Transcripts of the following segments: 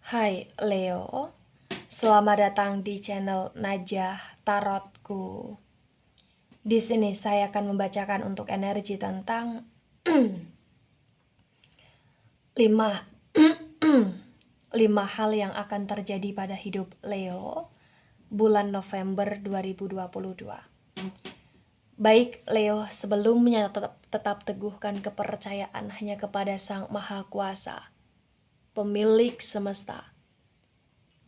Hai Leo, selamat datang di channel Najah Tarotku. Di sini saya akan membacakan untuk energi tentang 5 5 hal yang akan terjadi pada hidup Leo bulan November 2022. Baik Leo, sebelumnya tetap teguhkan kepercayaan hanya kepada Sang Maha Kuasa, pemilik semesta.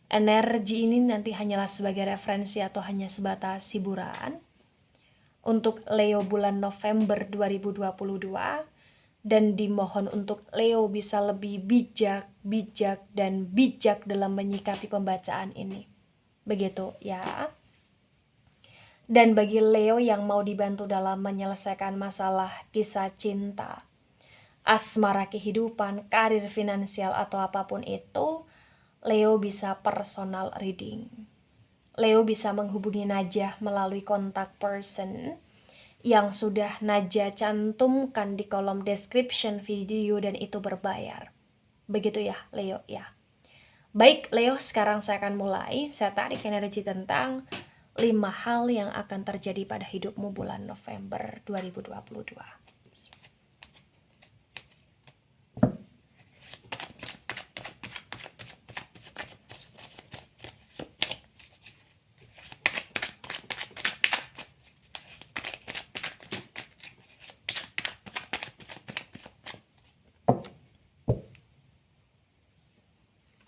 Energi ini nanti hanyalah sebagai referensi atau hanya sebatas hiburan untuk Leo bulan November 2022, dan dimohon untuk Leo bisa lebih bijak dalam menyikapi pembacaan ini. Begitu ya. Dan bagi Leo yang mau dibantu dalam menyelesaikan masalah kisah cinta, asmara kehidupan, karir finansial atau apapun itu, Leo bisa personal reading. Leo bisa menghubungi Najah melalui kontak person yang sudah Najah cantumkan di kolom description video, dan itu berbayar. Begitu ya Leo ya. Baik Leo, sekarang saya akan mulai. Saya tarik energi tentang 5 hal yang akan terjadi pada hidupmu bulan November 2022.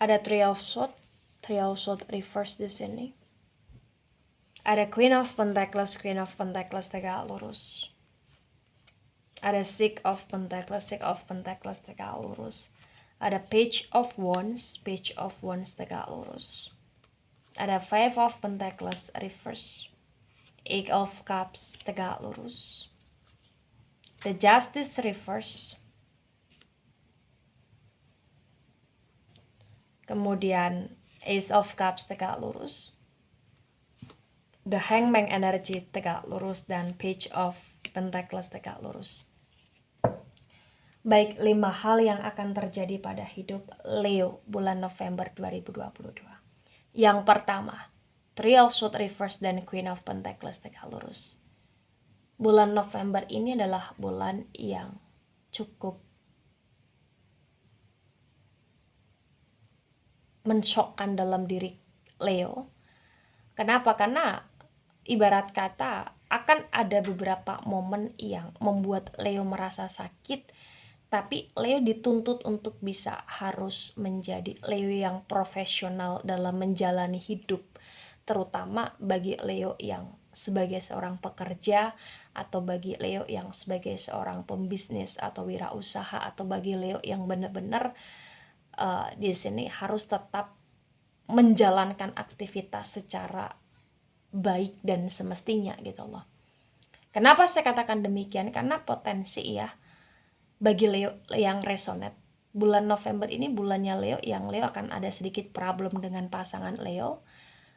Ada Three of Swords reverse di sini. Ada Queen of Pentacles tegak lurus. Ada Six of Pentacles tegak lurus. Ada Page of Wands tegak lurus. Ada Five of Pentacles reverse. Eight of Cups tegak lurus. The Justice reverse. Kemudian Ace of Cups tegak lurus. The Hangman energy tegak lurus, dan Page of Pentacles tegak lurus. Baik, 5 hal yang akan terjadi pada hidup Leo bulan November 2022. Yang pertama, Three of Swords reverse dan Queen of Pentacles tegak lurus. Bulan November ini adalah bulan yang cukup mensyokkan dalam diri Leo. Kenapa? Karena ibarat kata akan ada beberapa momen yang membuat Leo merasa sakit, tapi Leo dituntut untuk bisa harus menjadi Leo yang profesional dalam menjalani hidup, terutama bagi Leo yang sebagai seorang pekerja, atau bagi Leo yang sebagai seorang pembisnis atau wirausaha, atau bagi Leo yang benar-benar di sini harus tetap menjalankan aktivitas secara baik dan semestinya gitu loh. Kenapa saya katakan demikian? Karena potensi ya, bagi Leo yang resonate, bulan November ini bulannya Leo yang Leo akan ada sedikit problem dengan pasangan Leo,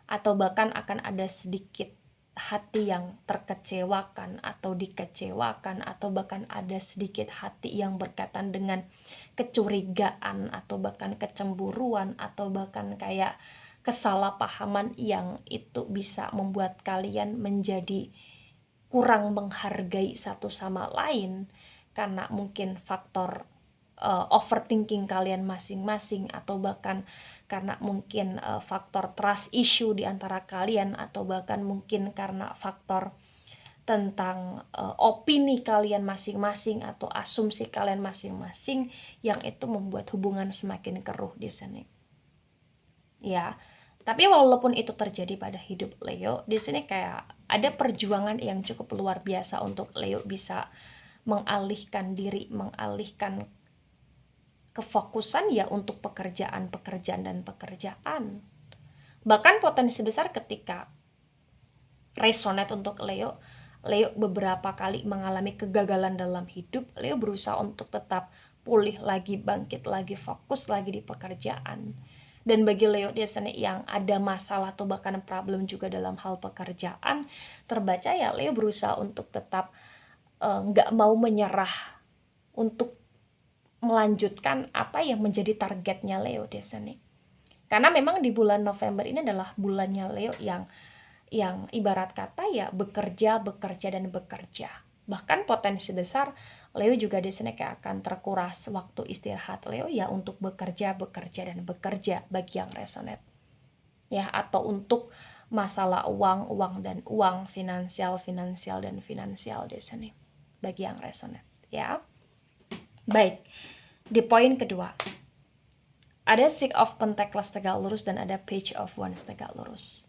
atau bahkan akan ada sedikit hati yang terkecewakan atau dikecewakan, atau bahkan ada sedikit hati yang berkaitan dengan kecurigaan, atau bahkan kecemburuan, atau bahkan kayak kesalahpahaman yang itu bisa membuat kalian menjadi kurang menghargai satu sama lain, karena mungkin faktor overthinking kalian masing-masing, atau bahkan karena mungkin faktor trust issue di antara kalian, atau bahkan mungkin karena faktor tentang opini kalian masing-masing atau asumsi kalian masing-masing, yang itu membuat hubungan semakin keruh di sini. Ya, tapi walaupun itu terjadi pada hidup Leo, di sini kayak ada perjuangan yang cukup luar biasa untuk Leo bisa mengalihkan diri, mengalihkan kefokusan ya untuk pekerjaan. Bahkan potensi besar ketika resonate untuk Leo beberapa kali mengalami kegagalan dalam hidup, Leo berusaha untuk tetap pulih lagi, bangkit lagi, fokus lagi di pekerjaan. Dan bagi Leo di sini yang ada masalah atau bahkan problem juga dalam hal pekerjaan, terbaca ya Leo berusaha untuk tetap nggak mau menyerah untuk melanjutkan apa yang menjadi targetnya Leo di sini. Karena memang di bulan November ini adalah bulannya Leo yang ibarat kata ya bekerja, bekerja, dan bekerja. Bahkan potensi besar Leo juga di sini kayak akan terkuras waktu istirahat Leo ya untuk bekerja, bekerja, dan bekerja bagi yang resonate. Ya, atau untuk masalah uang, uang dan uang, finansial, finansial, dan finansial di sini bagi yang resonate ya. Baik, di poin kedua ada Six of Pentacles tegak lurus dan ada Page of Wands tegak lurus.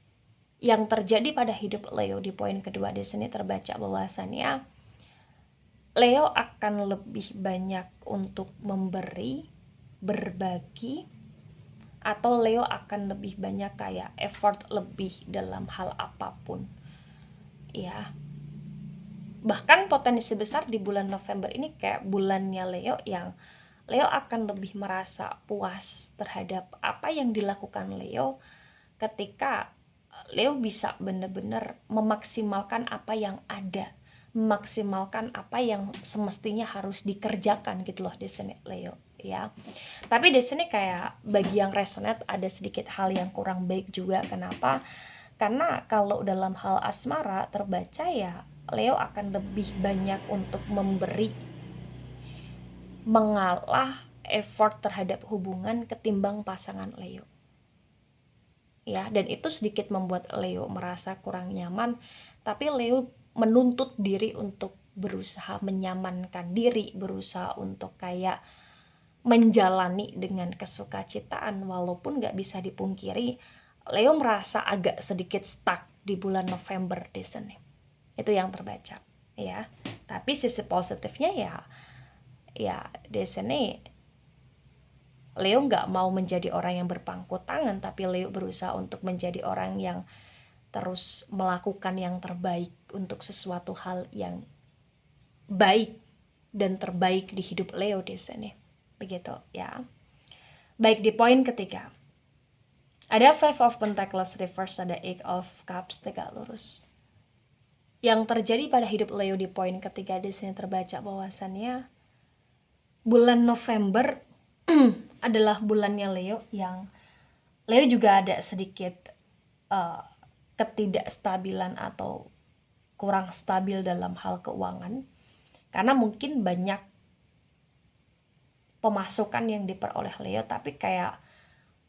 Yang terjadi pada hidup Leo di poin kedua di sini terbaca bahwasannya Leo akan lebih banyak untuk memberi, berbagi, atau Leo akan lebih banyak kayak effort lebih dalam hal apapun. Ya. Bahkan potensi besar di bulan November ini kayak bulannya Leo yang Leo akan lebih merasa puas terhadap apa yang dilakukan Leo ketika Leo bisa benar-benar memaksimalkan apa yang ada, memaksimalkan apa yang semestinya harus dikerjakan gitu loh di sini Leo ya. Tapi di sini kayak bagi yang resonate ada sedikit hal yang kurang baik juga. Kenapa? Karena kalau dalam hal asmara terbaca ya Leo akan lebih banyak untuk memberi, mengalah effort terhadap hubungan ketimbang pasangan Leo. Ya, dan itu sedikit membuat Leo merasa kurang nyaman, tapi Leo menuntut diri untuk berusaha menyamankan diri, berusaha untuk kayak menjalani dengan kesukacitaan, walaupun gak bisa dipungkiri Leo merasa agak sedikit stuck di bulan November di sini. Itu yang terbaca ya. Tapi sisi positifnya ya di sini Leo nggak mau menjadi orang yang berpangku tangan, tapi Leo berusaha untuk menjadi orang yang terus melakukan yang terbaik untuk sesuatu hal yang baik dan terbaik di hidup Leo di sini. Begitu ya. Baik, di poin ketiga ada Five of Pentacles reverse, ada Eight of Cups tegak lurus. Yang terjadi pada hidup Leo di poin ketiga di sini terbaca bahwasannya bulan November adalah bulannya Leo yang Leo juga ada sedikit ketidakstabilan atau kurang stabil dalam hal keuangan, karena mungkin banyak pemasukan yang diperoleh Leo tapi kayak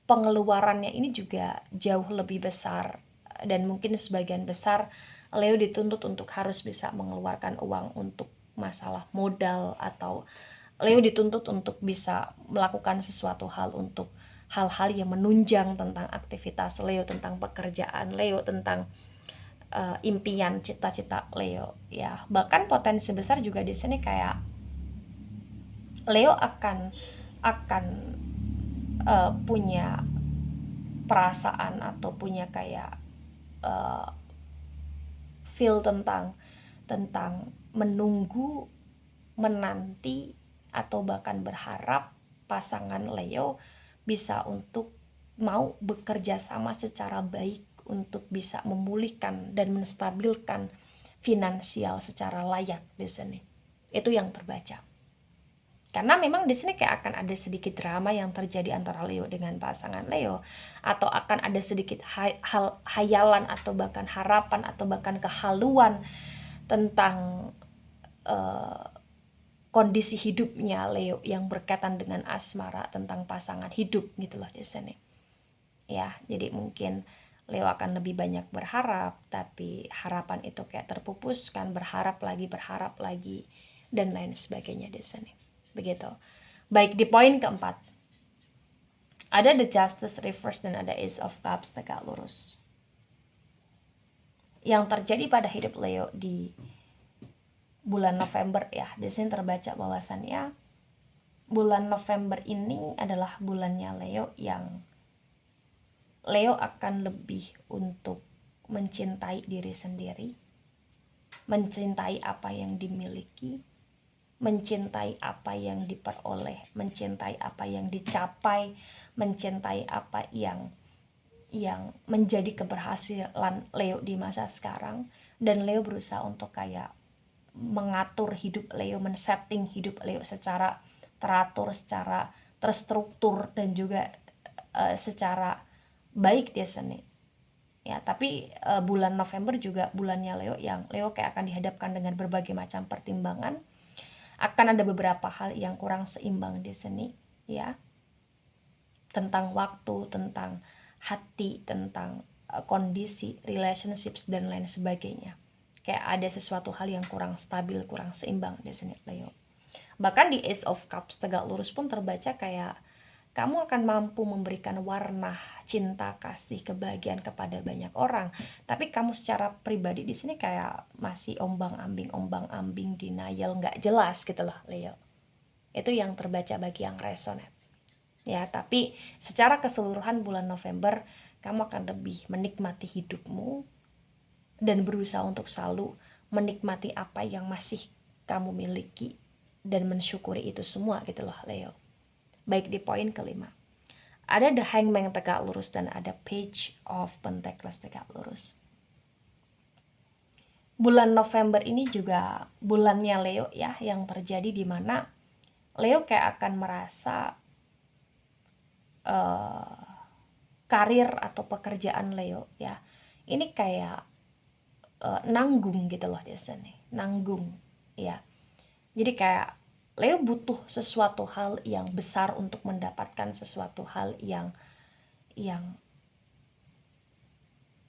pengeluarannya ini juga jauh lebih besar, dan mungkin sebagian besar Leo dituntut untuk harus bisa mengeluarkan uang untuk masalah modal, atau Leo dituntut untuk bisa melakukan sesuatu hal untuk hal-hal yang menunjang tentang aktivitas Leo, tentang pekerjaan Leo, tentang impian, cita-cita Leo ya. Bahkan potensi besar juga di sini kayak Leo akan punya perasaan atau punya kayak feel tentang menunggu, menanti, atau bahkan berharap pasangan Leo bisa untuk mau bekerja sama secara baik untuk bisa memulihkan dan menstabilkan finansial secara layak di sini. Itu yang terbaca. Karena memang di sini kayak akan ada sedikit drama yang terjadi antara Leo dengan pasangan Leo, atau akan ada sedikit hayalan atau bahkan harapan atau bahkan kehaluan tentang kondisi hidupnya Leo yang berkaitan dengan asmara, tentang pasangan hidup gitu loh di sini. Ya, jadi mungkin Leo akan lebih banyak berharap, tapi harapan itu kayak terpupuskan, berharap lagi, dan lain sebagainya di sini. Begitu. Baik, di poin keempat ada The Justice reverse dan ada Ace of Cups tegak lurus. Yang terjadi pada hidup Leo di bulan November ya, di sini terbaca bahwasannya bulan November ini adalah bulannya Leo yang Leo akan lebih untuk mencintai diri sendiri, mencintai apa yang dimiliki, mencintai apa yang diperoleh, mencintai apa yang dicapai, mencintai apa yang menjadi keberhasilan Leo di masa sekarang. Dan Leo berusaha untuk kayak mengatur hidup Leo, men-setting hidup Leo secara teratur, secara terstruktur, dan juga secara baik di sini ya. Tapi bulan November juga bulannya Leo, yang Leo kayak akan dihadapkan dengan berbagai macam pertimbangan. Akan ada beberapa hal yang kurang seimbang di sini ya, tentang waktu, tentang hati, tentang kondisi relationships dan lain sebagainya. Kayak ada sesuatu hal yang kurang stabil, kurang seimbang di sini Leo. Bahkan di Ace of Cups tegak lurus pun terbaca kayak kamu akan mampu memberikan warna cinta, kasih, kebahagiaan kepada banyak orang. Tapi kamu secara pribadi di sini kayak masih ombang-ambing, denial, nggak jelas gitu loh Leo. Itu yang terbaca bagi yang resonate. Ya, tapi secara keseluruhan bulan November kamu akan lebih menikmati hidupmu dan berusaha untuk selalu menikmati apa yang masih kamu miliki dan mensyukuri itu semua gitu loh Leo. Baik, di poin kelima ada The Hangman tegak lurus dan ada Page of Pentacles tegak lurus. Bulan November ini juga bulannya Leo ya, yang terjadi di mana Leo kayak akan merasa karir atau pekerjaan Leo ya ini kayak nanggung gitu loh di sini, nanggung ya. Jadi kayak Leo butuh sesuatu hal yang besar untuk mendapatkan sesuatu hal yang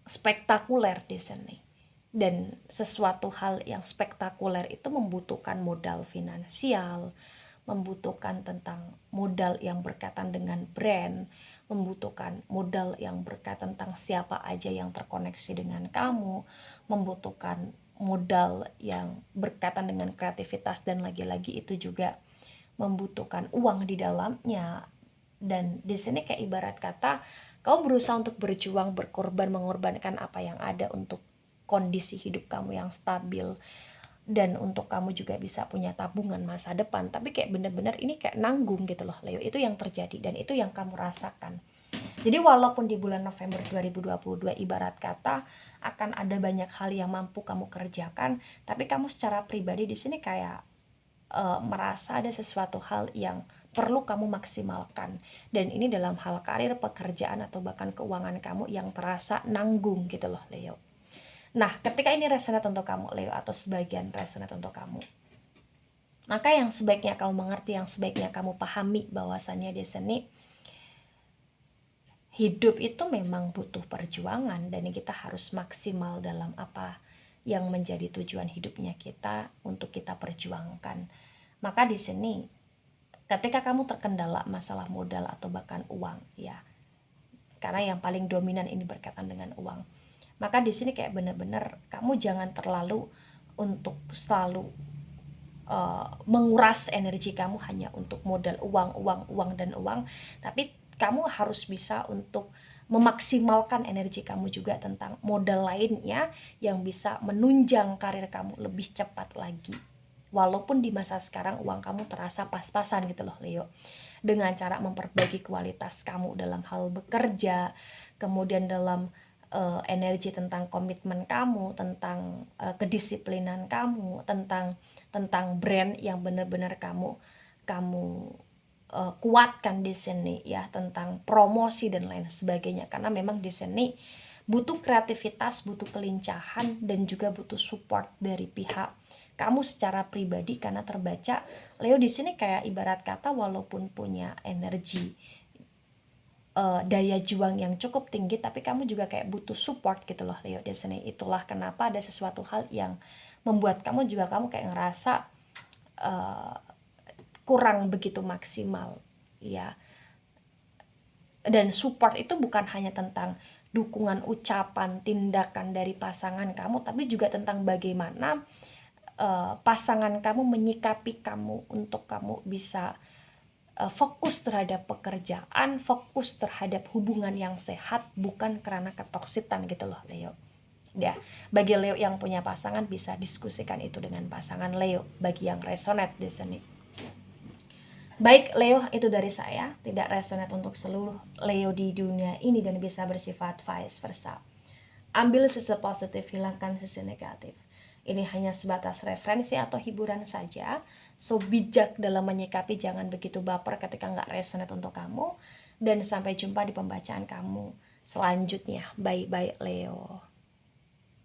spektakuler di sini. Dan sesuatu hal yang spektakuler itu membutuhkan modal finansial, membutuhkan tentang modal yang berkaitan dengan brand, membutuhkan modal yang berkaitan tentang siapa aja yang terkoneksi dengan kamu, membutuhkan modal yang berkaitan dengan kreativitas, dan lagi-lagi itu juga membutuhkan uang di dalamnya. Dan di sini kayak ibarat kata kau berusaha untuk berjuang, berkorban, mengorbankan apa yang ada untuk kondisi hidup kamu yang stabil dan untuk kamu juga bisa punya tabungan masa depan. Tapi kayak bener-bener ini kayak nanggung gitu loh Leo. Itu yang terjadi dan itu yang kamu rasakan. Jadi walaupun di bulan November 2022 ibarat kata akan ada banyak hal yang mampu kamu kerjakan, tapi kamu secara pribadi di sini kayak merasa ada sesuatu hal yang perlu kamu maksimalkan. Dan ini dalam hal karir, pekerjaan, atau bahkan keuangan kamu yang terasa nanggung gitu loh Leo. Nah, ketika ini resonate untuk kamu Leo, atau sebagian resonate untuk kamu, maka yang sebaiknya kamu mengerti, yang sebaiknya kamu pahami bahwasannya di sini hidup itu memang butuh perjuangan dan kita harus maksimal dalam apa yang menjadi tujuan hidupnya kita untuk kita perjuangkan. Maka di sini ketika kamu terkendala masalah modal atau bahkan uang ya, karena yang paling dominan ini berkaitan dengan uang, maka di sini kayak bener-bener kamu jangan terlalu untuk selalu menguras energi kamu hanya untuk modal uang dan uang, tapi kamu harus bisa untuk memaksimalkan energi kamu juga tentang modal lainnya yang bisa menunjang karir kamu lebih cepat lagi. Walaupun di masa sekarang uang kamu terasa pas-pasan gitu loh Leo, dengan cara memperbaiki kualitas kamu dalam hal bekerja, kemudian dalam energi tentang komitmen kamu, tentang kedisiplinan kamu, tentang brand yang benar-benar kamu kuatkan di sini ya, tentang promosi dan lain sebagainya. Karena memang di sini butuh kreativitas, butuh kelincahan, dan juga butuh support dari pihak kamu secara pribadi. Karena terbaca Leo di sini kayak ibarat kata walaupun punya energi daya juang yang cukup tinggi, tapi kamu juga kayak butuh support gitu loh Leo di sini. Itulah kenapa ada sesuatu hal yang membuat kamu kayak ngerasa kurang begitu maksimal ya. Dan support itu bukan hanya tentang dukungan ucapan, tindakan dari pasangan kamu, tapi juga tentang bagaimana pasangan kamu menyikapi kamu untuk kamu bisa fokus terhadap pekerjaan, fokus terhadap hubungan yang sehat, bukan karena ketoksitan gitu loh Leo. Ya, bagi Leo yang punya pasangan bisa diskusikan itu dengan pasangan Leo, bagi yang resonate di sini. Baik Leo, itu dari saya, tidak resonate untuk seluruh Leo di dunia ini dan bisa bersifat vice versa. Ambil sisi positif, hilangkan sisi negatif. Ini hanya sebatas referensi atau hiburan saja. So bijak dalam menyikapi, jangan begitu baper ketika nggak resonate untuk kamu. dan sampai jumpa di pembacaan kamu selanjutnya. Bye-bye Leo.